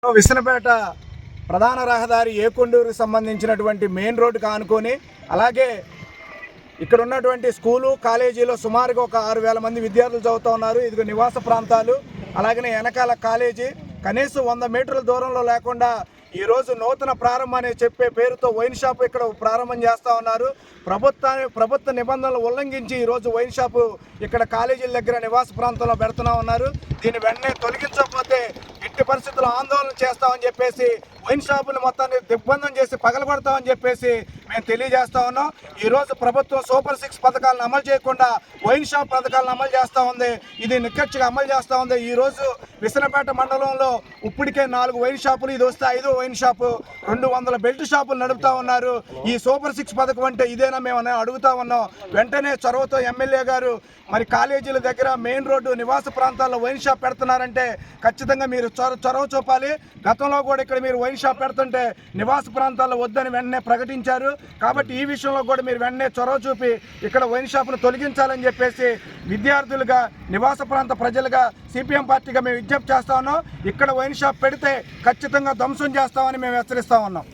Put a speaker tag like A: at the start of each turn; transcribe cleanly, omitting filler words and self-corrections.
A: విసనపేట ప్రధాన రహదారి ఏకొండూరుకు సంబంధించినటువంటి మెయిన్ రోడ్డుకు ఆనుకొని అలాగే ఇక్కడ ఉన్నటువంటి స్కూలు కాలేజీలో సుమారుగా ఒక 6,000 మంది విద్యార్థులు చదువుతూ ఉన్నారు. ఇది నివాస ప్రాంతాలు. అలాగనే వెనకాల కాలేజీ కనీసం 100 మీటర్ల దూరంలో లేకుండా ఈరోజు నూతన ప్రారంభం అనే చెప్పే పేరుతో వైన్ షాప్ ఇక్కడ ప్రారంభం చేస్తూ ఉన్నారు. ప్రభుత్వ నిబంధనలు ఉల్లంఘించి ఈరోజు వైన్ షాపు ఇక్కడ కాలేజీల దగ్గర నివాస ప్రాంతంలో పెడుతూ ఉన్నారు. దీన్ని వెంటనే తొలగించకపోతే ఎట్టి పరిస్థితుల్లో ఆందోళన చేస్తామని చెప్పేసి వైన్ షాపులు మొత్తాన్ని దిగ్బంధం చేసి పగలగొడతామని చెప్పేసి మేము తెలియజేస్తా ఉన్నాం. ఈరోజు ప్రభుత్వం సూపర్ 6 పథకాలను అమలు చేయకుండా వైన్ షాప్ పథకాలను అమలు చేస్తూ ఉంది. ఇది నిక్కచ్చిగా అమలు చేస్తూ ఉంది. ఈరోజు విసనపేట మండలంలో ఇప్పటికే 4 వైన్ షాపులు, ఇది వస్తే 5వ వైన్ షాపు, 200 బెల్ట్ షాపులు నడుపుతా ఉన్నారు. ఈ సూపర్ 6 పథకం అంటే ఇదేనా మేము అడుగుతా ఉన్నాం. వెంటనే చొరవతో ఎమ్మెల్యే గారు మరి కాలేజీల దగ్గర మెయిన్ రోడ్డు నివాస ప్రాంతాల్లో వైన్ షాప్ పెడుతున్నారంటే ఖచ్చితంగా మీరు చొరవ చూపాలి. గతంలో కూడా ఇక్కడ మీరు వైన్ షాప్ పెడుతుంటే నివాస ప్రాంతాల్లో వద్దని వెంటనే ప్రకటించారు. కాబట్టి ఈ విషయంలో కూడా మీరు వెంటనే చొరవ చూపి ఇక్కడ వైన్ షాప్ను తొలగించాలని చెప్పేసి విద్యార్థులుగా, నివాస ప్రాంత ప్రజలుగా, సిపిఎం పార్టీగా మేము విజ్ఞప్తి చేస్తా ఉన్నాం. ఇక్కడ వైన్ షాప్ పెడితే ఖచ్చితంగా ధ్వంసం చేస్తామని మేము హెచ్చరిస్తా ఉన్నాం.